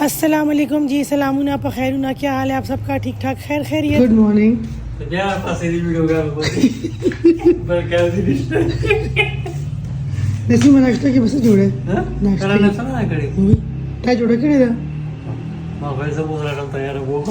अस्सलाम वालेकुम जी, सलामुना प खैरुना, क्या हाल है आप सबका? ठीक ठाक, खैर खैरियत। Good morning. नसीम नाश्ता के बस जोड़े नाश्ता ना करे काय जोड़े करे दा मोबाइल से बोल रहा था यार वो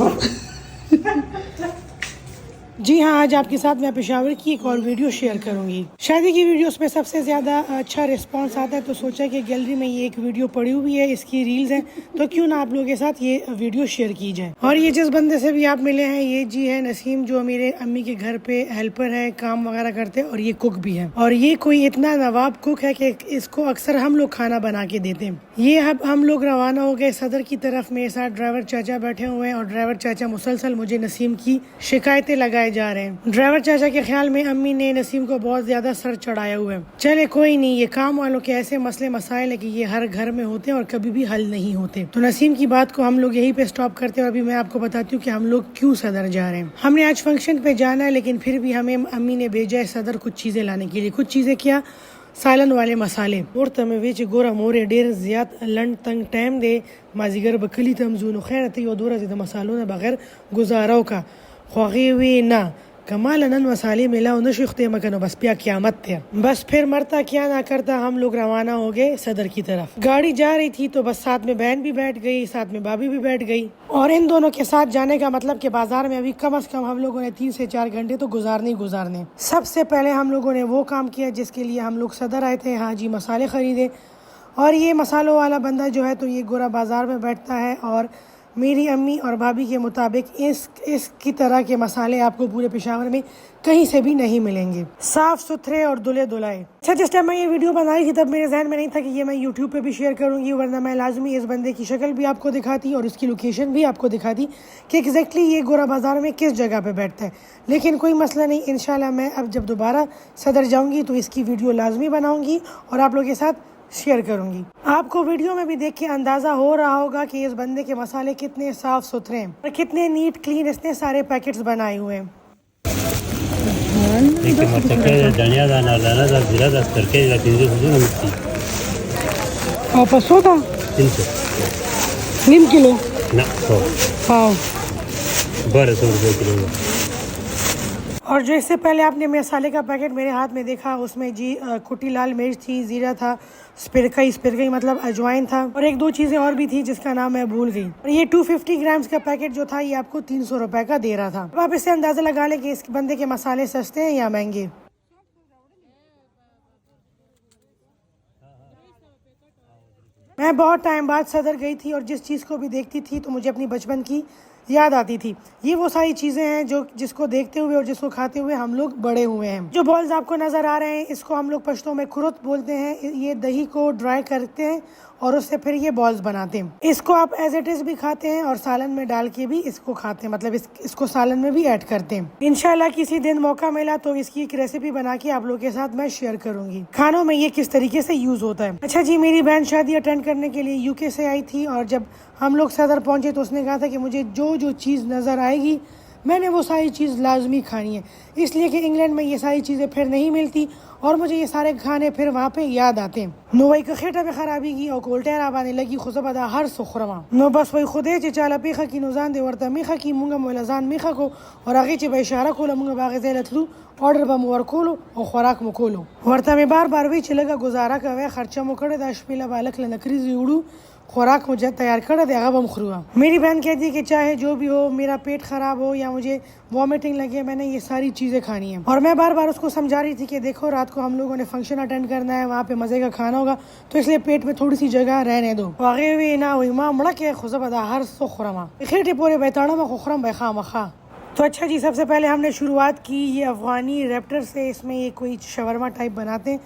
जी हाँ, आज आपके साथ मैं पेशावर की एक और वीडियो शेयर करूंगी। शादी की वीडियोस में सबसे ज़्यादा अच्छा रिस्पांस आता है, तो सोचा कि गैलरी में ये एक वीडियो पड़ी हुई है, इसकी रील्स हैं, तो क्यों ना आप लोगों के साथ ये वीडियो शेयर की जाए। और ये जिस बंदे से भी आप मिले हैं, ये जी है नसीम, जो मेरे अम्मी के घर पे हेल्पर है, काम वगैरह करते हैं, और ये कुक भी है। और ये कोई इतना नवाब कुक है कि इसको अक्सर हम लोग खाना बना के देते हैं। ये अब हम लोग रवाना हो गए सदर की तरफ। मेरे साथ ड्राइवर चाचा बैठे हुए हैं और ड्राइवर चाचा मुसलसल मुझे नसीम की शिकायतें लगाए जा रहे हैं। ड्राइवर चाचा के ख्याल में अम्मी ने नसीम को बहुत ज्यादा सर चढ़ाया हुआ है। चले कोई नहीं, ये काम वालों के ऐसे मसले मसाइल है कि ये हर घर में होते हैं और कभी भी हल नहीं होते। तो नसीम की बात को हम लोग यहीं पे स्टॉप करते हैं और अभी मैं आपको बताती हूँ कि हम लोग क्यों सदर जा रहे हैं। हमने आज फंक्शन पे जाना है, लेकिन फिर भी हमें अम्मी ने भेजा है सदर कुछ चीजें लाने के लिए। कुछ चीजें क्या? सालन वाले मसाले। और तमें वेच गोरा मोरे डेर ज़्याद लंड तंग टाइम दे माजीगर बकली तमजून खैर ते यो दोरा ज़्यादा मसालों ने बगैर गुजारों का ख्वागी हुई ना कमाल नन मसाले मिला नशुख्ते मकनो बस पिया क़यामत थे। बस फिर मरता क्या ना करता हम लोग रवाना हो गए सदर की तरफ। गाड़ी जा रही थी तो बस साथ में बहन भी बैठ गई, साथ में भाभी भी बैठ गई। और इन दोनों के साथ जाने का मतलब कि बाजार में अभी कम से कम हम लोगों ने 3 से 4 घंटे तो गुजारने। सबसे पहले हम लोगों ने वो काम किया जिसके लिए हम लोग सदर आए थे। हाँ जी, मसाले खरीदे। और ये मसालों वाला बंदा जो है तो ये गोरा बाजार में बैठता है और मेरी अम्मी और भाभी के मुताबिक इसकी तरह के मसाले आपको पूरे पेशावर में कहीं से भी नहीं मिलेंगे, साफ सुथरे और दुले दुलाए। अच्छा, जिस टाइम मैं ये वीडियो बना रही थी तब मेरे जहन में नहीं था कि ये मैं यूट्यूब पे भी शेयर करूंगी, वरना मैं लाजमी इस बंदे की शक्ल भी आपको दिखाती और इसकी लोकेशन भी आपको दिखाती कि एग्जैक्टली ये गोरा बाजार में किस जगह पे बैठता है। लेकिन कोई मसला नहीं, इंशाल्लाह मैं अब जब दोबारा सदर जाऊँगी तो इसकी वीडियो लाजमी बनाऊँगी और आप लोगों के साथ शेयर करूंगी। आपको वीडियो में भी देख के अंदाजा हो रहा होगा कि इस बंदे के मसाले कितने साफ सुथरे हैं और कितने नीट क्लीन इसने सारे पैकेट्स बनाए हुए हैं। किलो और जो इससे पहले आपने मसाले का पैकेट मेरे हाथ में देखा, उसमें जी कुटी लाल मिर्च थी, जीरा था, स्पिरकई मतलब अजवाइन था, और 1-2 चीज़ें और भी थी जिसका नाम मैं भूल गई। और ये 250 ग्राम्स का पैकेट जो था ये आपको 300 रुपए का दे रहा था। अब आप इससे अंदाजा लगा लें कि इस बंदे के मसाले सस्ते हैं या महंगे। मैं बहुत टाइम बाद सदर गई थी और जिस चीज़ को भी देखती थी तो मुझे अपनी बचपन की याद आती थी। ये वो सारी चीज़ें हैं जो जिसको देखते हुए और जिसको खाते हुए हम लोग बड़े हुए हैं। जो बॉल्स आपको नज़र आ रहे हैं इसको हम लोग पश्तो में खुरुत बोलते हैं। ये दही को ड्राई करते हैं और उससे फिर ये बॉल्स बनाते हैं। इसको आप एज इट इज़ भी खाते हैं और सालन में डाल के भी इसको खाते हैं, मतलब इसको सालन में भी ऐड करते हैं। इंशाल्लाह किसी दिन मौका मिला तो इसकी एक रेसिपी बना के आप लोगों के साथ मैं शेयर करूंगी, खानों में ये किस तरीके से यूज़ होता है। अच्छा जी, मेरी बहन शादी अटेंड करने के लिए यूके से आई थी और जब हम लोग सदर पहुंचे तो उसने कहा था कि मुझे जो चीज़ नज़र आएगी मैंने वो सारी चीज़ लाजमी खानी है, इसलिए कि इंग्लैंड में ये सारी चीज़ें फिर नहीं मिलती और मुझे ये सारे खाने फिर वहाँ पे याद आते हैं। नो वही कखेटा में खराबी की और कोल्टेर आबाने लगी खुशबदा हर सुखरमा नो बस वही खुदे चाला पीखा की नुजान दे वर्ता मीखा की मुंगा मोलजान मीखा को और आगे चे बेशारा को मुंगा बागे लतलू ऑर्डर बमुवर खोलो और खुराक मुकोलो वर्ता में बार भी चलेगा गुजारा का वे खर्चा मुकड़े दाशमिला बालक लनकरी उड़ू खुराक मुझे तैयार कर दे अब हम खुरुआ। मेरी बहन कहती है कि चाहे जो भी हो, मेरा पेट खराब हो या मुझे वॉमिटिंग लगे, मैंने ये सारी चीज़ें खानी है। और मैं बार उसको समझा रही थी कि देखो रात को हम लोगों ने फंक्शन अटेंड करना है, वहाँ पे मज़े का खाना होगा, तो इसलिए पेट में थोड़ी सी जगह रहने दो। आगे हुई ना हुई माँ मुड़ा के खुशबदा हर सुखरमा खेटे पूरे बैताड़ा में खुखरम बैखा मखा। तो अच्छा जी, सबसे पहले हमने शुरुआत की ये अफ़गानी रैप्टर से। इसमें ये कोई शवरमा टाइप बनाते हैं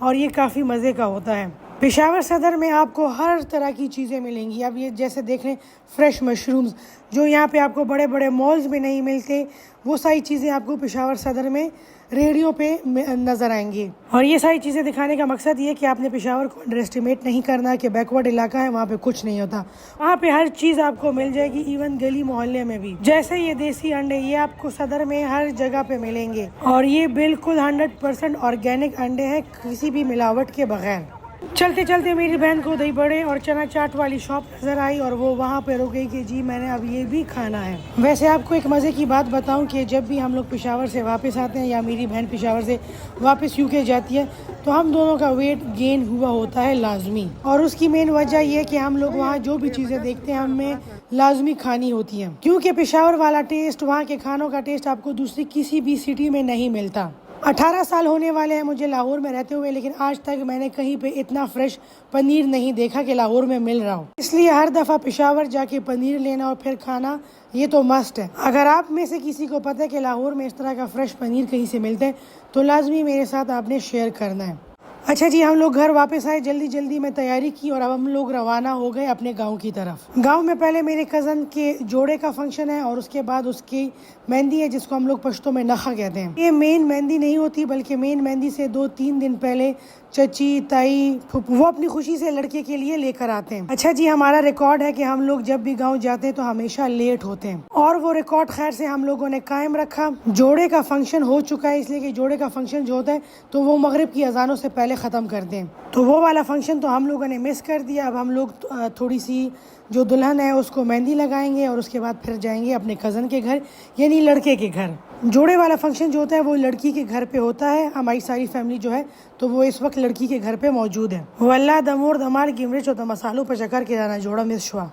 और ये काफ़ी मज़े का होता है। पेशावर सदर में आपको हर तरह की चीज़ें मिलेंगी। अब ये जैसे देख लें फ्रेश मशरूम्स जो यहाँ पे आपको बड़े बड़े मॉल्स में नहीं मिलते, वो सारी चीज़ें आपको पेशावर सदर में रेडियो पे नज़र आएंगी। और ये सारी चीज़ें दिखाने का मकसद ये कि आपने पेशावर को अंडर एस्टिमेट नहीं करना कि बैकवर्ड इलाका है, वहाँ पे कुछ नहीं होता। वहाँ पे हर चीज़ आपको मिल जाएगी, इवन गली मोहल्ले में भी। जैसे ये देसी अंडे, ये आपको सदर में हर जगह पे मिलेंगे और ये बिल्कुल 100% ऑर्गेनिक अंडे हैं, किसी भी मिलावट के बगैर। चलते चलते मेरी बहन को दही बड़े और चना चाट वाली शॉप नज़र आई और वो वहाँ पे रुक गई कि जी मैंने अब ये भी खाना है। वैसे आपको एक मज़े की बात बताऊं कि जब भी हम लोग पेशावर से वापस आते हैं या मेरी बहन पेशावर से वापस यूके जाती है तो हम दोनों का वेट गेन हुआ होता है लाजमी। और उसकी मेन वजह ये है कि हम लोग वहाँ जो भी चीज़ें देखते हैं हमें लाजमी खानी होती हैं, क्योंकि पेशावर वाला टेस्ट, वहाँ के खानों का टेस्ट आपको दूसरी किसी भी सिटी में नहीं मिलता। 18 साल होने वाले हैं मुझे लाहौर में रहते हुए, लेकिन आज तक मैंने कहीं पे इतना फ्रेश पनीर नहीं देखा कि लाहौर में मिल रहा हो। इसलिए हर दफ़ा पेशावर जाके पनीर लेना और फिर खाना ये तो मस्ट है। अगर आप में से किसी को पता है कि लाहौर में इस तरह का फ्रेश पनीर कहीं से मिलता है तो लाजमी मेरे साथ आपने शेयर करना है। अच्छा जी, हम लोग घर वापस आए, जल्दी जल्दी में तैयारी की और अब हम लोग रवाना हो गए अपने गांव की तरफ। गांव में पहले मेरे कज़न के जोड़े का फंक्शन है और उसके बाद उसकी मेहंदी है जिसको हम लोग पश्तो में नखा कहते हैं। ये मेन मेहंदी नहीं होती बल्कि मेन मेहंदी से 2-3 दिन पहले चची, ताई, फूफू वो अपनी खुशी से लड़के के लिए लेकर आते हैं। अच्छा जी, हमारा रिकॉर्ड है कि हम लोग जब भी गांव जाते हैं तो हमेशा लेट होते हैं और वो रिकॉर्ड खैर से हम लोगों ने कायम रखा। जोड़े का फंक्शन हो चुका है, इसलिए कि जोड़े का फंक्शन जो होता है तो वो मगरिब की अजानों से पहले ख़त्म कर दें, तो वो वाला फंक्शन तो हम लोगों ने मिस कर दिया। अब हम लोग थोड़ी सी जो दुल्हन है उसको मेहंदी लगाएंगे और उसके बाद फिर जाएंगे अपने कज़न के घर यानी लड़के के घर। जोड़े वाला फंक्शन जो होता है वो लड़की के घर पे होता है। हमारी सारी फैमिली जो है तो वो इस वक्त लड़की के घर पे मौजूद है। वल्ला दमोर दमार गिमरिच और मसालों पर चकर के जाना जोड़ा मिस हुआ।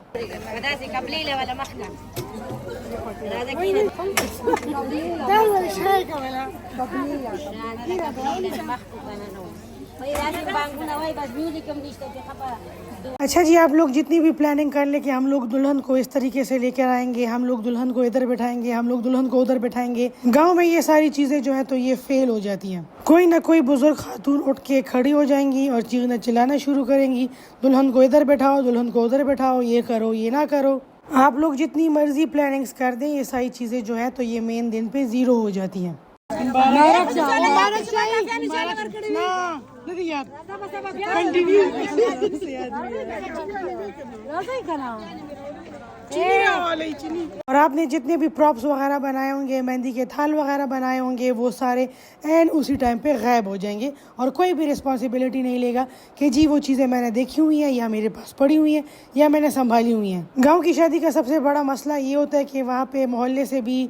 अच्छा जी, आप लोग जितनी भी प्लानिंग कर ले कि हम लोग दुल्हन को इस तरीके से लेकर आएंगे, हम लोग दुल्हन को इधर बैठाएंगे, हम लोग दुल्हन को उधर बैठाएंगे, गांव में ये सारी चीजें जो है तो ये फेल हो जाती हैं। कोई ना कोई बुजुर्ग खातून उठ के खड़ी हो जाएंगी और चीखना चिल्लाना शुरू करेंगी, दुल्हन को इधर बैठाओ, दुल्हन को उधर बैठाओ, ये करो ये ना करो। आप लोग जितनी मर्जी प्लानिंग्स कर दें ये सारी चीजें जो है तो ये मेन दिन पे जीरो हो जाती हैं। और आपने जितने भी प्रॉप्स वगैरह बनाए होंगे, मेहंदी के थाल वगैरह बनाए होंगे, वो सारे एंड उसी टाइम पे गायब हो जाएंगे और कोई भी रिस्पॉन्सिबिलिटी नहीं लेगा कि जी वो चीज़ें मैंने देखी हुई हैं या मेरे पास पड़ी हुई हैं या मैंने संभाली हुई हैं। गांव की शादी का सबसे बड़ा मसला ये होता है कि वहाँ पे मोहल्ले से भी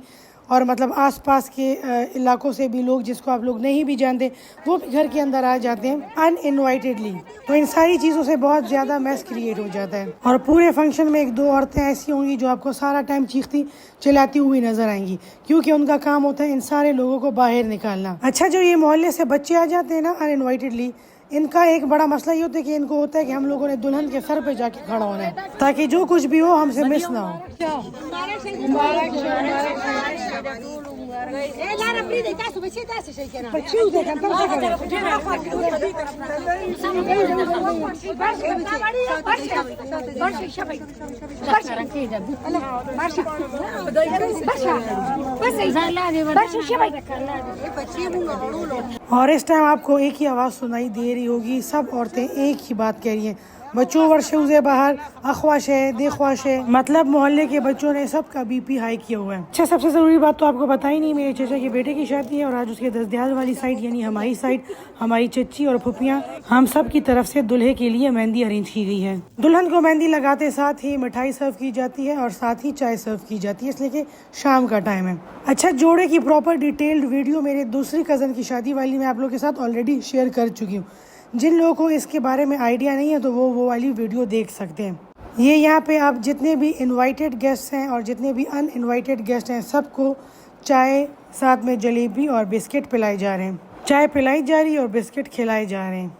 और मतलब आसपास के इलाकों से भी लोग जिसको आप लोग नहीं भी जानते वो भी घर के अंदर आ जाते हैं अनइनवाइटेडली, तो इन सारी चीज़ों से बहुत ज़्यादा मैस क्रिएट हो जाता है। और पूरे फंक्शन में 1-2 औरतें ऐसी होंगी जो आपको सारा टाइम चीखती चिल्लाती हुई नजर आएंगी, क्योंकि उनका काम होता है इन सारे लोगों को बाहर निकालना। अच्छा, जो ये मोहल्ले से बच्चे आ जाते हैं ना अनइनवाइटेडली, इनका एक बड़ा मसला ये होता है कि इनको होता है कि हम लोगों ने दुल्हन के सर पे जाके खड़ा होना है ताकि जो कुछ भी हो हमसे मिस ना हो। और इस टाइम आपको एक ही आवाज़ सुनाई दे रही होगी, सब औरतें एक ही बात कह रही हैं, बच्चों वर्षे बाहर अखवाश है देखवाश है, मतलब मोहल्ले के बच्चों ने सबका बीपी हाई किया हुआ है। अच्छा, सबसे ज़रूरी बात तो आपको पता ही नहीं, मेरे चाचा के बेटे की शादी है और आज उसके दसदियाल वाली साइड यानी हमारी साइड, हमारी चच्ची और फुफियाँ, हम सब की तरफ से दूल्हे के लिए मेहंदी अरेंज की गई है। दुल्हन को मेहंदी लगाते साथ ही मिठाई सर्व की जाती है और साथ ही चाय सर्व की जाती है, इसलिए कि शाम का टाइम है। अच्छा, जोड़े की प्रॉपर डिटेल्ड वीडियो मेरे दूसरी कज़न की शादी वाली में आप लोग के साथ ऑलरेडी शेयर कर चुकी हूँ। जिन लोगों को इसके बारे में आइडिया नहीं है तो वो वाली वीडियो देख सकते हैं। ये यहाँ पे आप जितने भी इनवाइटेड गेस्ट हैं और जितने भी अनइनवाइटेड गेस्ट हैं सबको चाय साथ में जलेबी और बिस्किट पिलाए जा रहे हैं, चाय पिलाई जा रही है और बिस्किट खिलाए जा रहे हैं।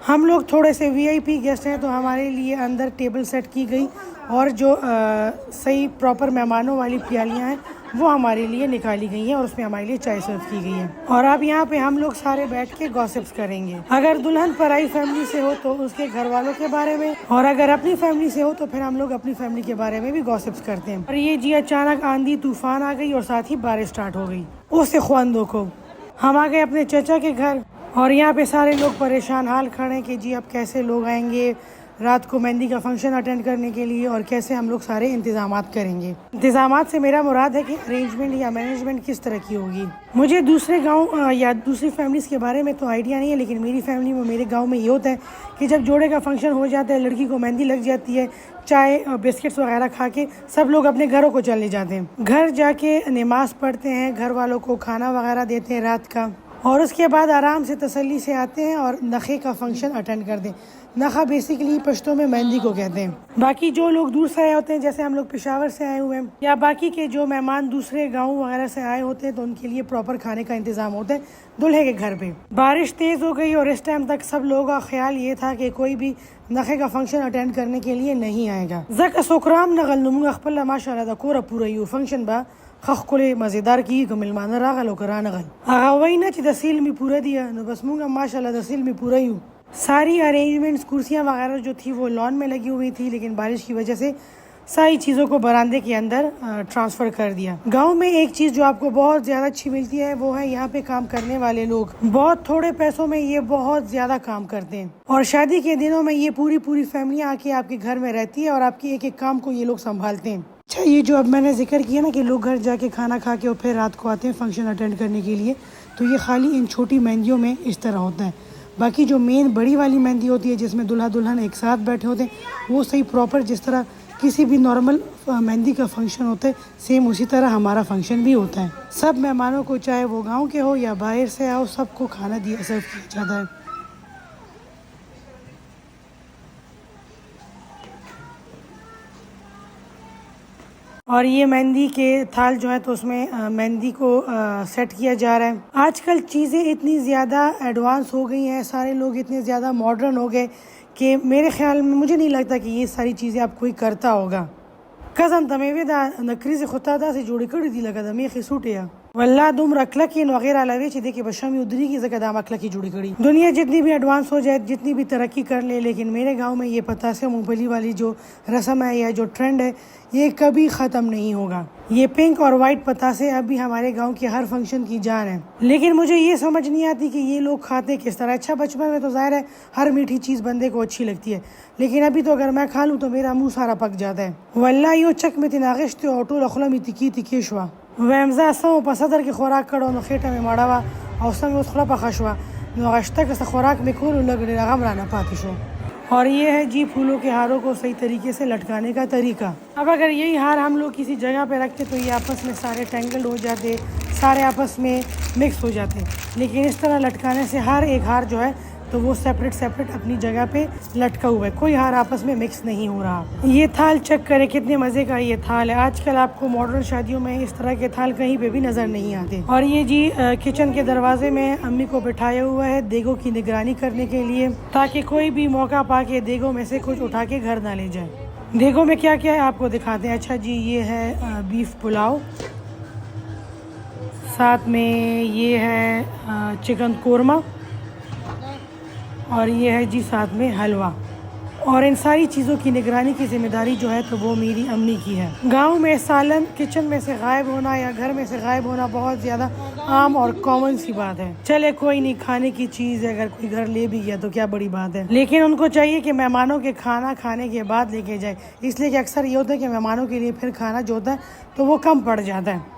हम लोग थोड़े से वीआईपी गेस्ट हैं तो हमारे लिए अंदर टेबल सेट की गई और जो सही प्रॉपर मेहमानों वाली प्यालियाँ हैं वो हमारे लिए निकाली गई हैं और उसमें हमारे लिए चाय सर्व की गई है। और अब यहाँ पे हम लोग सारे बैठ के गॉसिप्स करेंगे। अगर दुल्हन पराई फैमिली से हो तो उसके घर वालों के बारे में, और अगर अपनी फैमिली से हो तो फिर हम लोग अपनी फैमिली के बारे में भी गॉसिप्स करते हैं। और ये जी अचानक आंधी तूफान आ गई और साथ ही बारिश स्टार्ट हो गई। उससे ख्वानदों को हम आ गए अपने चाचा के घर और यहाँ पे सारे लोग परेशान हाल खड़े हैं कि जी अब कैसे लोग आएंगे, रात को मेहंदी का फंक्शन अटेंड करने के लिए और कैसे हम लोग सारे इंतजामात करेंगे। इंतजामात से मेरा मुराद है कि अरेंजमेंट या मैनेजमेंट किस तरह की होगी। मुझे दूसरे गांव या दूसरी फैमिलीज़ के बारे में तो आइडिया नहीं है, लेकिन मेरी फैमिली में, मेरे गांव में ये होता है कि जब जोड़े का फंक्शन हो जाता है, लड़की को मेहंदी लग जाती है, चाय बिस्किट्स वगैरह खा के सब लोग अपने घरों को चले जाते हैं। घर जाके नमाज पढ़ते हैं, घर वालों को खाना वगैरह देते हैं रात का, और उसके बाद आराम से तसल्ली से आते हैं और नखे का फंक्शन अटेंड करते हैं। नखा बेसिकली पश्तो में मेहंदी को कहते हैं। बाकी जो लोग दूर से आए होते हैं, जैसे हम लोग पेशावर से आए हुए हैं, या बाकी के जो मेहमान दूसरे गांव वगैरह से आए होते हैं, तो उनके लिए प्रॉपर खाने का इंतजाम होता है दूल्हे के घर पे। बारिश तेज़ हो गई और इस टाइम तक सब लोगों का ख्याल ये था कि कोई भी नखे का फंक्शन अटेंड करने के लिए नहीं आएगा। जक सोकराम नगल नुमुंग अखपल माशाल्लाह दा कोरा पूरा यू फंक्शन बा खखले मज़ेदार की मिलमान रागल करा नगल आगा वही ना दसील में पूरा दिया न बस मूंगा माशाल्लाह दसील में पूरा यूँ। सारी अरेंजमेंट्स कुर्सियाँ वगैरह जो थी वो लॉन में लगी हुई थी, लेकिन बारिश की वजह से सारी चीज़ों को बरामदे के अंदर ट्रांसफ़र कर दिया। गांव में एक चीज़ जो आपको बहुत ज़्यादा अच्छी मिलती है वो है यहाँ पे काम करने वाले लोग। बहुत थोड़े पैसों में ये बहुत ज़्यादा काम करते हैं, और शादी के दिनों में ये पूरी फैमिलियाँ आके आपके घर में रहती है और आपकी एक एक काम को ये लोग संभालते हैं। अच्छा, ये जो अब मैंने जिक्र किया ना कि लोग घर जाके खाना खा के और फिर रात को आते हैं फंक्शन अटेंड करने के लिए, तो ये खाली इन छोटी मेहंदियों में इस तरह होता है। बाकी जो मेन बड़ी वाली मेहंदी होती है जिसमें दुल्हा दुल्हन एक साथ बैठे होते हैं, वो सही प्रॉपर जिस तरह किसी भी नॉर्मल मेहंदी का फंक्शन होता है, सेम उसी तरह हमारा फंक्शन भी होता है। सब मेहमानों को, चाहे वो गांव के हो या बाहर से आओ, सबको खाना दिया सर्व किया जाता है। और ये मेहंदी के थाल जो है तो उसमें मेहंदी को सेट किया जा रहा है। आजकल चीज़ें इतनी ज़्यादा एडवांस हो गई हैं, सारे लोग इतने ज़्यादा मॉडर्न हो गए कि मेरे ख्याल में मुझे नहीं लगता कि ये सारी चीज़ें अब कोई करता होगा। कसम तमेवे दा नकरी से खुदा दा से जोड़ी कड़ी दी लगा दमे खिसूटे या वल्ला दुम रखला की वगैरह अलावे चे देखे बशमी उधरी की जगह दाम अखला की जुड़ी कड़ी। दुनिया जितनी भी एडवांस हो जाए, जितनी भी तरक्की कर ले, लेकिन मेरे गांव में ये पतासे मूंगफली वाली जो रस्म है या जो ट्रेंड है, ये कभी ख़त्म नहीं होगा। ये पिंक और वाइट पतासे अब भी हमारे गांव के हर फंक्शन की जान है, लेकिन मुझे ये समझ नहीं आती कि ये लोग खाते किस तरह। अच्छा, बचपन में तो जाहिर है हर मीठी चीज़ बंदे को अच्छी लगती है, लेकिन अभी तो अगर मैं खा लूँ तो मेरा मुँह सारा पक जाता है। वल्ला यो चक में तिनागिश्ते ऑटो लखला में तिकी तिकेशवा वमजा सो पसदर की खुराक कड़ो न खेटा में मड़ावा और संग उस खुला पखशवा न गश्ता के खुराक में खोल लग गम राना पातिशो। और ये है जी फूलों के हारों को सही तरीके से लटकाने का तरीका। अब अगर यही हार हम लोग किसी जगह पे रखते तो ये आपस में सारे टेंगल्ड हो जाते, सारे आपस में मिक्स हो जाते, लेकिन इस तरह लटकाने से हर एक हार जो है तो वो सेपरेट अपनी जगह पे लटका हुआ है, कोई हार आपस में मिक्स नहीं हो रहा। ये थाल चेक करें कितने मज़े का ये थाल है। आजकल आपको मॉडर्न शादियों में इस तरह के थाल कहीं पे भी नज़र नहीं आते। और ये जी किचन के दरवाजे में अम्मी को बिठाया हुआ है देगों की निगरानी करने के लिए, ताकि कोई भी मौका पा के देगों में से कुछ उठा के घर ना ले जाए। देगों में क्या क्या है आपको दिखाते हैं। अच्छा जी, ये है बीफ पुलाव, साथ में ये है चिकन कोरमा, और ये है जी साथ में हलवा। और इन सारी चीज़ों की निगरानी की जिम्मेदारी जो है तो वो मेरी अम्मी की है। गांव में सालन किचन में से गायब होना या घर में से गायब होना बहुत ज़्यादा आम और कॉमन सी बात है। चले कोई नहीं, खाने की चीज़ है, अगर कोई घर ले भी गया तो क्या बड़ी बात है, लेकिन उनको चाहिए कि मेहमानों के खाना खाने के बाद लेके जाए, इसलिए कि अक्सर ये होता है कि मेहमानों के लिए फिर खाना जो होता है तो वो कम पड़ जाता है।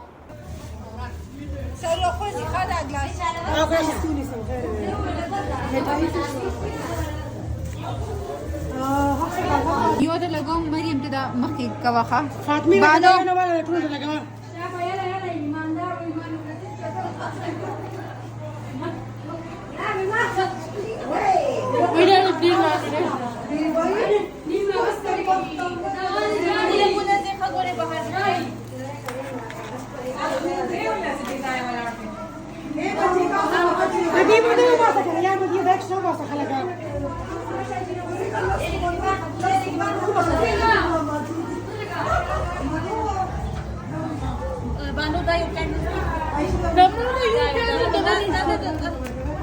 Yo talagang Mariam tada makikawa ka. Fatmi Bano?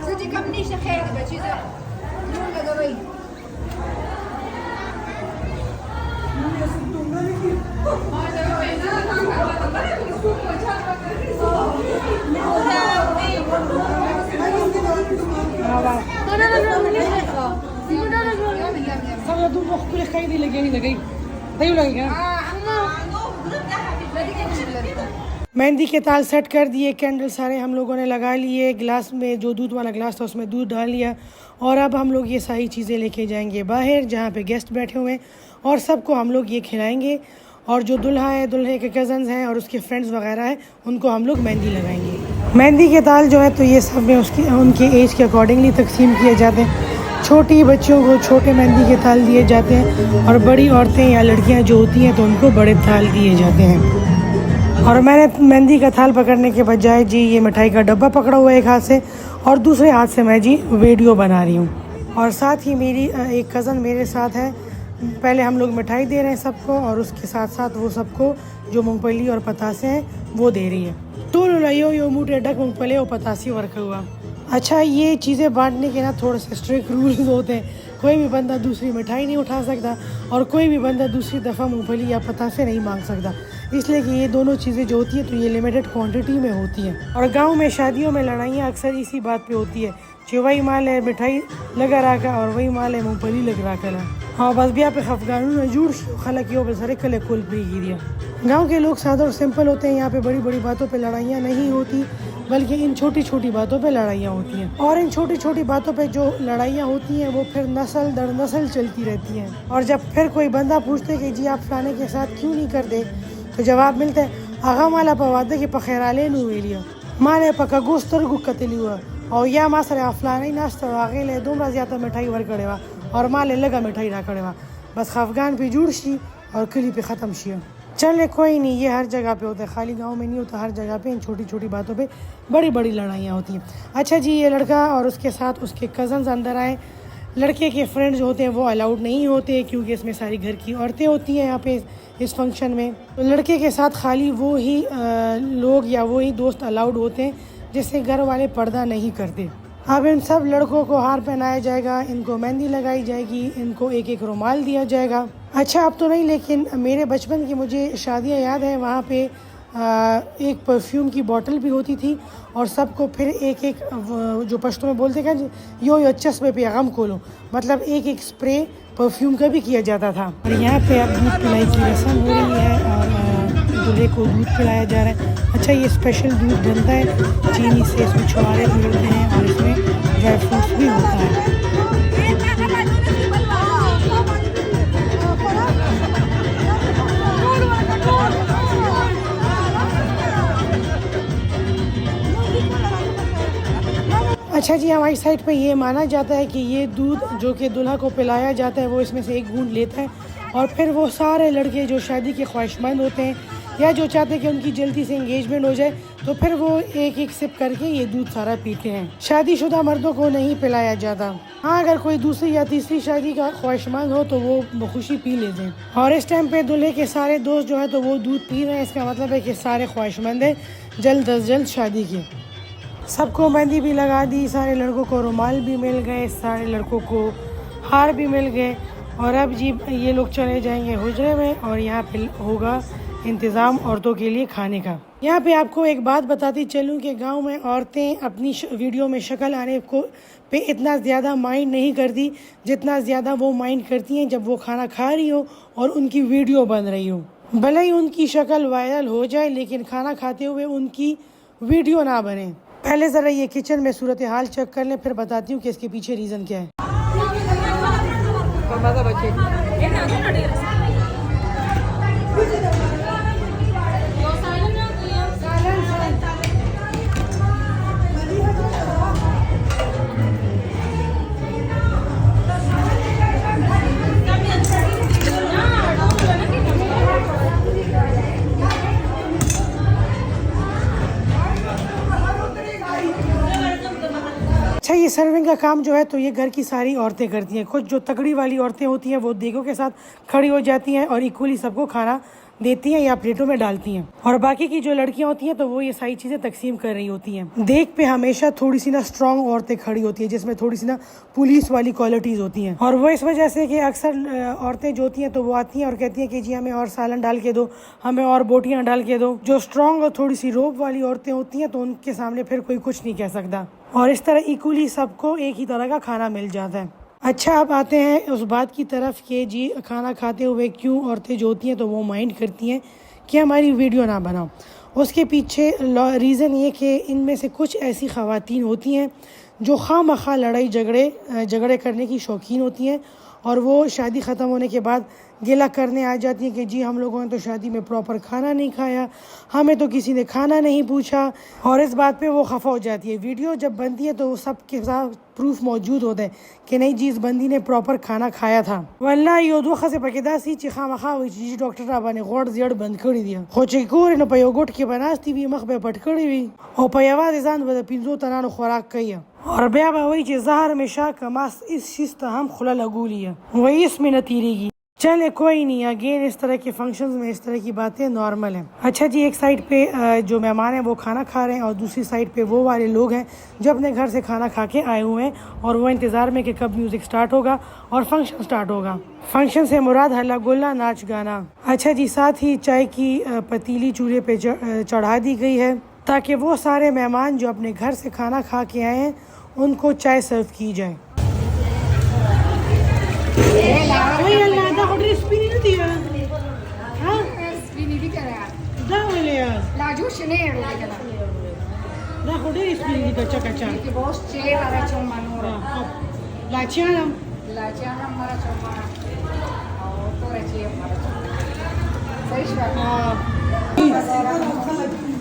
Sadece kamni işte khair gibi çize. Yolda gavay. लेके नहीं लगाई सही लगेगा। मेहंदी के ताल सेट कर दिए, कैंडल सारे हम लोगों ने लगा लिए, गिलास में जो दूध वाला गिलास था उसमें दूध डाल लिया और अब हम लोग ये सारी चीज़ें लेके जाएंगे बाहर जहाँ पे गेस्ट बैठे हुए हैं और सबको हम लोग ये खिलाएंगे और जो दूल्हा है, दूल्हे के कज़न्स हैं और उसके फ्रेंड्स वगैरह हैं उनको हम लोग मेहंदी लगाएंगे। मेहंदी के ताल जो है तो ये सब में उसकी उनके एज के अकॉर्डिंगली तकसीम किए जाते हैं। छोटी बच्चियों को छोटे मेहंदी के ताल दिए जाते हैं और बड़ी औरतें या लड़कियाँ जो होती हैं तो उनको बड़े ताल दिए जाते हैं। और मैंने मेहंदी का थाल पकड़ने के बजाय जी ये मिठाई का डब्बा पकड़ा हुआ है एक हाथ से और दूसरे हाथ से मैं जी वीडियो बना रही हूँ। और साथ ही मेरी एक कज़न मेरे साथ है। पहले हम लोग मिठाई दे रहे हैं सबको और उसके साथ साथ वो सबको जो मूंगफली और पतासे हैं वो दे रही है। तो लइयो यो मूठे डक मूंगफली और पतासी वर्क हुआ। अच्छा, ये चीज़ें बांटने के ना थोड़े से स्ट्रिक्ट रूल्स होते हैं। कोई भी बंदा दूसरी मिठाई नहीं उठा सकता और कोई भी बंदा दूसरी दफ़ा मूंगफली या पतासे नहीं मांग सकता, इसलिए कि ये दोनों चीज़ें जो होती हैं तो ये लिमिटेड क्वांटिटी में होती हैं। और गांव में शादियों में लड़ाइयाँ अक्सर इसी बात पे होती है कि वही माल है मिठाई लगा रखा और वही माल है मूंगफली लग रखा। हाँ बस भी आप अफगानों ने जुड़ खला की बसरे कले कुल पी दिया। गाँव के लोग सादा और सिंपल होते हैं। यहाँ पे बड़ी बड़ी बातों पे लड़ाइयाँ नहीं होती बल्कि इन छोटी छोटी बातों पे लड़ाइयाँ होती हैं और इन छोटी छोटी बातों पे जो लड़ाइयाँ होती हैं वो फिर नस्ल दर नस्ल चलती रहती हैं। और जब फिर कोई बंदा पूछते कि जी आप फलाने के साथ क्यों नहीं करते तो जवाब मिलता है आगा माला पवादे के पखेराले नुवेलिया माले पका गोस्तर गु कतली हुआ और या मासरे अफलाने नाश्ता आगे ले दुमरा ज़्यादा मिठाई वर करेवा और माले लगा मिठाई ना करेवा बस अफगान पे जुड़ शी और किली पे ख़त्म शी। चले कोई नहीं, ये हर जगह पे होता है, खाली गांव में नहीं होता, हर जगह पे इन छोटी छोटी बातों पे बड़ी बड़ी लड़ाइयाँ होती हैं। अच्छा जी, ये लड़का और उसके साथ उसके कज़न्स अंदर आए। लड़के के फ्रेंड्स होते हैं वो अलाउड नहीं होते क्योंकि इसमें सारी घर की औरतें होती हैं यहाँ पे इस फंक्शन में। तो लड़के के साथ खाली वो ही लोग या वो ही दोस्त अलाउड होते हैं जिससे घर वाले पर्दा नहीं करते। अब इन सब लड़कों को हार पहनाया जाएगा, इनको मेहंदी लगाई जाएगी, इनको एक एक रुमाल दिया जाएगा। अच्छा अब तो नहीं, लेकिन मेरे बचपन की मुझे शादियाँ याद है, वहाँ पे एक परफ्यूम की बोतल भी होती थी और सबको फिर एक एक जो पश्तो में बोलते हैं यो चस्पे पे गम खोलो, मतलब एक एक स्प्रे परफ्यूम का भी किया जाता था। और यहाँ पे अब दूध पिलाई की रस्म हो रही है और दूल्हे को दूध पिलाया जा रहा है। अच्छा, ये स्पेशल दूध बनता है चीनी से, इसमें छुआरे भी मिलते हैं और इसमें ड्राई फ्रूट्स भी होता है। अच्छा जी, हमारी साइड पे ये माना जाता है कि ये दूध जो कि दूल्हा को पिलाया जाता है वो इसमें से एक बूंद लेता है और फिर वो सारे लड़के जो शादी के ख्वाहिशमंद होते हैं या जो चाहते हैं कि उनकी जल्दी से एंगेजमेंट हो जाए तो फिर वो एक एक सिप करके ये दूध सारा पीते हैं। शादीशुदा मर्दों को नहीं पिलाया जाता। हाँ, अगर कोई दूसरी या तीसरी शादी का ख्वाहिशमंद हो तो वो खुशी पी लेते हैं। और इस टाइम पे दूल्हे के सारे दोस्त जो है तो वो दूध पी रहे हैं, इसका मतलब है कि सारे ख्वाहिशमंद हैं जल्द अज जल्द शादी की। सबको मेहंदी भी लगा दी, सारे लड़कों को रुमाल भी मिल गए, सारे लड़कों को हार भी मिल गए और अब जी ये लोग चले जाएंगे हुजरे में और यहाँ पे होगा इंतज़ाम औरतों के लिए खाने का। यहाँ पे आपको एक बात बताती चलूँ कि गांव में औरतें अपनी वीडियो में शक्ल आने को पे इतना ज़्यादा माइंड नहीं करती जितना ज़्यादा वो माइंड करती हैं जब वो खाना खा रही हो और उनकी वीडियो बन रही हो। भले ही उनकी शक्ल वायरल हो जाए लेकिन खाना खाते हुए उनकी वीडियो ना बने। पहले ज़रा ये किचन में सूरत हाल चेक कर लें, फिर बताती हूँ कि इसके पीछे रीज़न क्या है। अच्छा, ये सर्विंग का काम जो है तो ये घर की सारी औरतें करती हैं। कुछ जो तगड़ी वाली औरतें होती हैं वो देगों के साथ खड़ी हो जाती हैं और इक्वली सबको खाना देती हैं या प्लेटों में डालती हैं और बाकी की जो लड़कियां होती हैं तो वो ये सारी चीज़ें तकसीम कर रही होती हैं। देख पे हमेशा थोड़ी सी ना स्ट्रॉन्ग औरतें खड़ी होती हैं जिसमें थोड़ी सी ना पुलिस वाली क्वालिटीज़ होती हैं और वो इस वजह से कि अक्सर औरतें जो होती हैं तो वो आती हैं और कहती हैं कि जी हमें और सालन डाल के दो, हमें और बोटियाँ डाल के दो। जो स्ट्रॉन्ग और थोड़ी सी रोब वाली औरतें होती हैं तो उनके सामने फिर कोई कुछ नहीं कह सकता और इस तरह इक्वली सबको एक ही तरह का खाना मिल जाता है। अच्छा, अब आते हैं उस बात की तरफ कि जी खाना खाते हुए क्यों औरतें जो होती हैं तो वो माइंड करती हैं कि हमारी वीडियो ना बनाओ। उसके पीछे रीज़न ये कि इनमें से कुछ ऐसी ख़वातीन होती हैं जो खामखा लड़ाई झगड़े करने की शौकीन होती हैं और वो शादी ख़त्म होने के बाद गिला करने आ जाती हैं कि जी हम लोगों ने तो शादी में प्रॉपर खाना नहीं खाया, हमें तो किसी ने खाना नहीं पूछा, और इस बात पे वो खफा हो जाती है। वीडियो जब बनती है तो वो सब के साथ प्रूफ मौजूद होता है कि नहीं जी इस बंदी ने प्रॉपर खाना खाया था। वल्ला यो दो खसे पकेदा सी ची खामखा हुई जी डॉक्टर राबाने गोड़ जियड़ बंद करी दिया खो ची कोर न पयो गोट के बनास्ती भी मख बे पट करी हुई और पयावा ज़ान बद पिंजो तनानो खुराक कइया और ब्या वही ची ज़हर में शाक मास इस शिस्त हम खुला लगू लिया वही इसमें न तीरेगी। चले कोई नहीं, अगेन इस तरह के फंक्शंस में इस तरह की बातें नॉर्मल हैं। अच्छा जी, एक साइड पे जो मेहमान हैं वो खाना खा रहे हैं और दूसरी साइड पे वो वाले लोग हैं जो अपने घर से खाना खा के आए हुए हैं और वो इंतज़ार में कि कब म्यूज़िक स्टार्ट होगा और फंक्शन स्टार्ट होगा। फंक्शन से मुराद हल्ला गुल्ला नाच गाना। अच्छा जी, साथ ही चाय की पतीली चूल्हे पे चढ़ा दी गई है ताकि वो सारे मेहमान जो अपने घर से खाना खा के आए हैं उनको चाय सर्व की जाए। Spini di cara. Da wele ya. La giusto nero di cara. Da hoderi spini di kacha kacha. Che bos ce la choma nora. La chianam. La jana mara choma. Oh, tore ce mara choma. Sai shwa.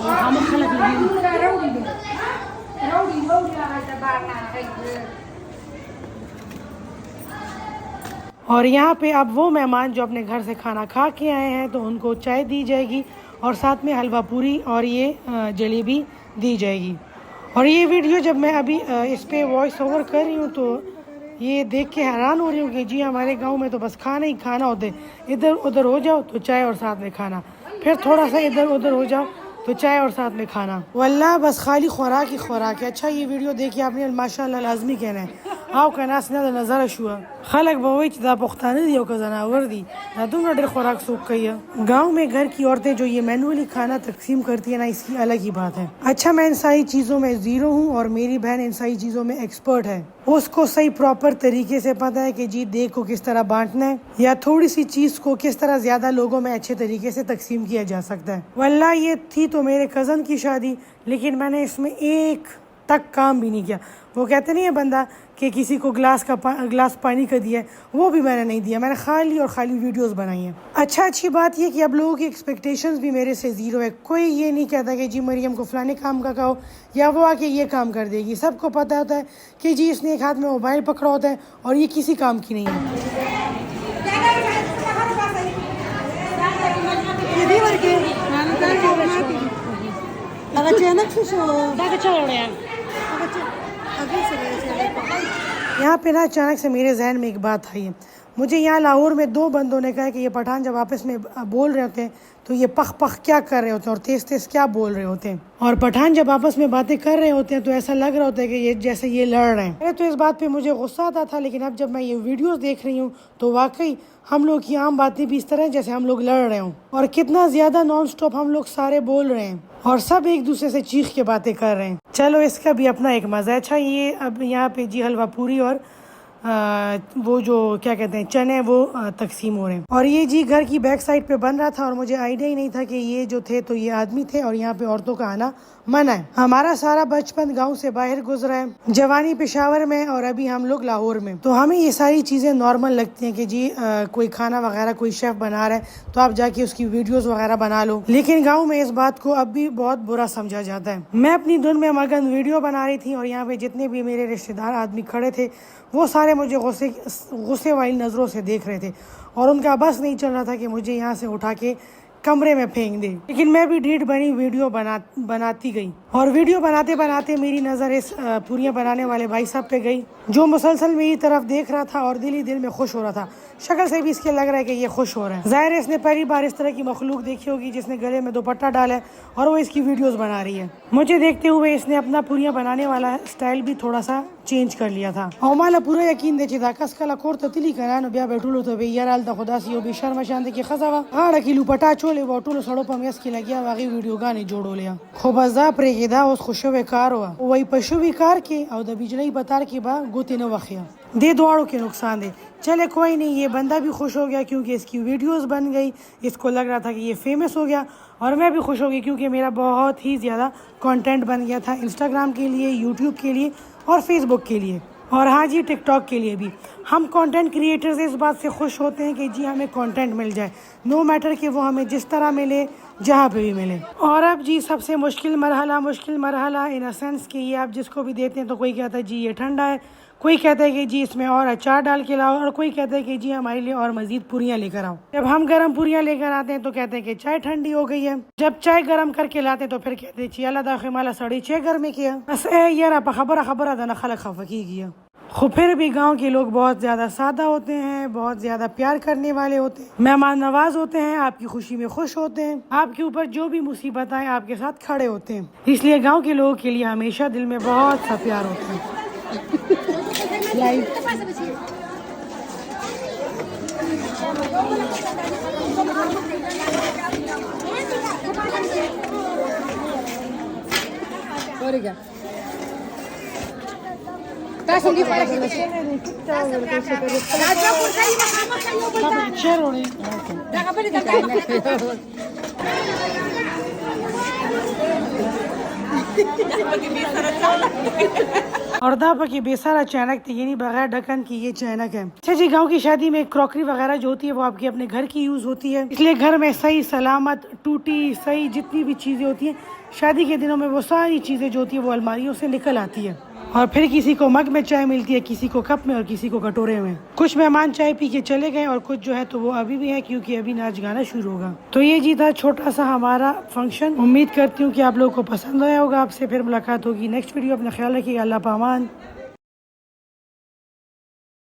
हम खलक लगी Rowdy la tabarna. और यहाँ पे अब वो मेहमान जो अपने घर से खाना खा के आए हैं तो उनको चाय दी जाएगी और साथ में हलवा पूरी और ये जलेबी दी जाएगी। और ये वीडियो जब मैं अभी इस पे वॉइस ओवर कर रही हूँ तो ये देख के हैरान हो रही हूँ कि जी हमारे गांव में तो बस खाना ही खाना होता है, इधर उधर हो जाओ तो चाय और साथ में खाना, फिर थोड़ा सा इधर उधर हो जाओ तो चाय और साथ में खाना। वल्लाह बस खाली खुराक ही खुराक है। अच्छा, ये वीडियो देखिए आपने माशाल्लाह लाजमी कहना है आओ का नास ना नजर शुआ खलक बवई दा पुख्तानी दियो का जनावर दी ना तुम डर खुराक सूख गई है। गाँव में घर की औरतें जो ये मैनुअली खाना तकसीम करती है ना, इसकी अलग ही बात है। अच्छा, मैं इन सारी चीज़ों में ज़ीरो हूँ और मेरी बहन इन सारी चीज़ों में एक्सपर्ट है। उसको सही प्रॉपर तरीके से पता है कि जी देख को किस तरह बांटना है या थोड़ी सी चीज़ को किस तरह ज़्यादा लोगों में अच्छे तरीके से तकसीम किया जा सकता है। वल्लाह ये थी तो मेरे कज़न की शादी, लेकिन मैंने इसमें एक तक काम भी नहीं किया। वो कहते नहीं है बंदा कि किसी को ग्लास पानी का दिया है, वो भी मैंने नहीं दिया। मैंने खाली और खाली वीडियोस बनाई हैं। अच्छा, अच्छी बात ये कि अब लोगों की एक्सपेक्टेशंस भी मेरे से ज़ीरो है। कोई ये नहीं कहता कि जी मरियम को फलाने काम का कहो या वो आके ये काम कर देगी। सबको पता होता है कि जी इसने एक हाथ में मोबाइल पकड़ा होता है और ये किसी काम की नहीं है। यहाँ पे ना अचानक से मेरे जहन में एक बात आई है। मुझे यहाँ लाहौर में दो बंदों ने कहा कि ये पठान जब आपस में बोल रहे होते हैं तो ये पख पख क्या कर रहे होते हैं और तेज तेज क्या बोल रहे होते हैं, और पठान जब आपस में बातें कर रहे होते हैं तो ऐसा लग रहा होता है कि ये जैसे ये लड़ रहे हैं। पहले तो इस बात पे मुझे गुस्सा आता था, लेकिन अब जब मैं ये वीडियोस देख रही हूँ तो वाकई हम लोग की आम बातें भी इस तरह जैसे हम लोग लड़ रहे हों, और कितना ज़्यादा नॉन स्टॉप हम लोग सारे बोल रहे हैं और सब एक दूसरे से चीख के बातें कर रहे हैं। चलो, इसका भी अपना एक मज़ा है। अच्छा, ये अब यहाँ पे जी हलवा पूरी और वो जो क्या कहते हैं चने वो तकसीम हो रहे हैं। और ये जी घर की बैक साइड पे बन रहा था और मुझे आइडिया ही नहीं था कि ये जो थे तो ये आदमी थे और यहाँ पे औरतों का आना मना है। हमारा सारा बचपन गांव से बाहर गुजरा है, जवानी पेशावर में और अभी हम लोग लाहौर में, तो हमें ये सारी चीज़ें नॉर्मल लगती हैं कि जी कोई खाना वगैरह कोई शेफ बना रहा है तो आप जाके उसकी वीडियोस वगैरह बना लो। लेकिन गाँव में इस बात को अब भी बहुत बुरा समझा जाता है। मैं अपनी धुन में मगन वीडियो बना रही थी और यहाँ पे जितने भी मेरे रिश्तेदार आदमी खड़े थे वो सारे मुझे गुस्से वाली नज़रों से देख रहे थे और उनका बस नहीं चल रहा था कि मुझे यहाँ से उठा के कमरे में फेंक दे। लेकिन मैं भी ढीठ बनी वीडियो बनाती गई और वीडियो बनाते बनाते मेरी नज़र इस पूरियाँ बनाने वाले भाई साहब पे गई जो मुसलसल मेरी तरफ देख रहा था और दिल ही दिल में खुश हो रहा था। शक्ल से भी इसके लग रहा है कि ये खुश हो रहा है। ज़ाहिर है इसने पहली बार इस तरह की मखलूक देखी होगी जिसने गले में दुपट्टा डाला है और वो इसकी वीडियोस बना रही है। मुझे देखते हुए इसने अपना पूरियाँ बनाने वाला स्टाइल भी थोड़ा सा चेंज कर लिया था और माला पूरा यकीन दे था कस कला कोर ततली करा न बिया बैठुलो तो बे यार द खुदा सी बे शर्म शांत के खजावा गाड़ा किलो पटा चोले बोटुलो सड़ो पमेस की लगिया वागी वीडियो गाने जोड़ो लिया खोबजा प्रेगेदा उस खुशवे कार हुआ वही पशु कार के और द बिजली बतार के बा गोते न वखिया दे दौड़ों के नुकसान दे। चले कोई नहीं, ये बंदा भी खुश हो गया क्योंकि इसकी वीडियोस बन गई, इसको लग रहा था कि ये फेमस हो गया और मैं भी खुश हो गई क्योंकि मेरा बहुत ही ज़्यादा कंटेंट बन गया था इंस्टाग्राम के लिए, यूट्यूब के लिए और फेसबुक के लिए और हाँ जी टिकटॉक के लिए भी। हम कंटेंट क्रिएटर्स इस बात से खुश होते हैं कि जी हमें कंटेंट मिल जाए, नो मैटर कि वो हमें जिस तरह मिले, जहाँ पे भी मिले। और अब जी सबसे मुश्किल मरहला इन अ सेंस कि ये आप जिसको भी देते हैं तो कोई कहता है जी ये ठंडा है, कोई कहता है कि जी इसमें और अचार डाल के लाओ और कोई कहता है कि जी हमारे लिए और मजीद पूरियाँ लेकर आओ। जब हम गर्म पूरियाँ लेकर आते हैं तो कहते हैं कि चाय ठंडी हो गई है, जब चाय गर्म करके लाते हैं तो फिर कहते हैं अल्लाह दाखिल माला सड़ी चाय गर्म किया बस यार खबर दाना खलक खफकी किया। खूब फिर भी गांव के लोग बहुत ज़्यादा सादा होते हैं, बहुत ज़्यादा प्यार करने वाले होते हैं, मेहमान नवाज होते हैं, आपकी खुशी में खुश होते हैं, आपके ऊपर जो भी मुसीबत आए आपके साथ खड़े होते हैं। इसलिए गांव के लोगों के लिए हमेशा दिल में बहुत सा प्यार होता है। और दापा की बेसारा चैनक थी, यानी बगैर ढक्कन की ये चैनक है। अच्छा जी, गांव की शादी में क्रॉकरी वगैरह जो होती है वो आपके अपने घर की यूज होती है, इसलिए घर में सही सलामत टूटी सही जितनी भी चीजें होती हैं शादी के दिनों में वो सारी चीजें जो होती है वो अलमारियों से निकल आती है और फिर किसी को मग में चाय मिलती है, किसी को कप में और किसी को कटोरे में। कुछ मेहमान चाय पी के चले गए और कुछ जो है तो वो अभी भी है क्योंकि अभी नाच गाना शुरू होगा। तो ये जी था छोटा सा हमारा फंक्शन। उम्मीद करती हूँ कि आप लोगों को पसंद आया होगा। आपसे फिर मुलाकात होगी नेक्स्ट वीडियो। अपना ख्याल रखिएगा। अल्लाह पामान।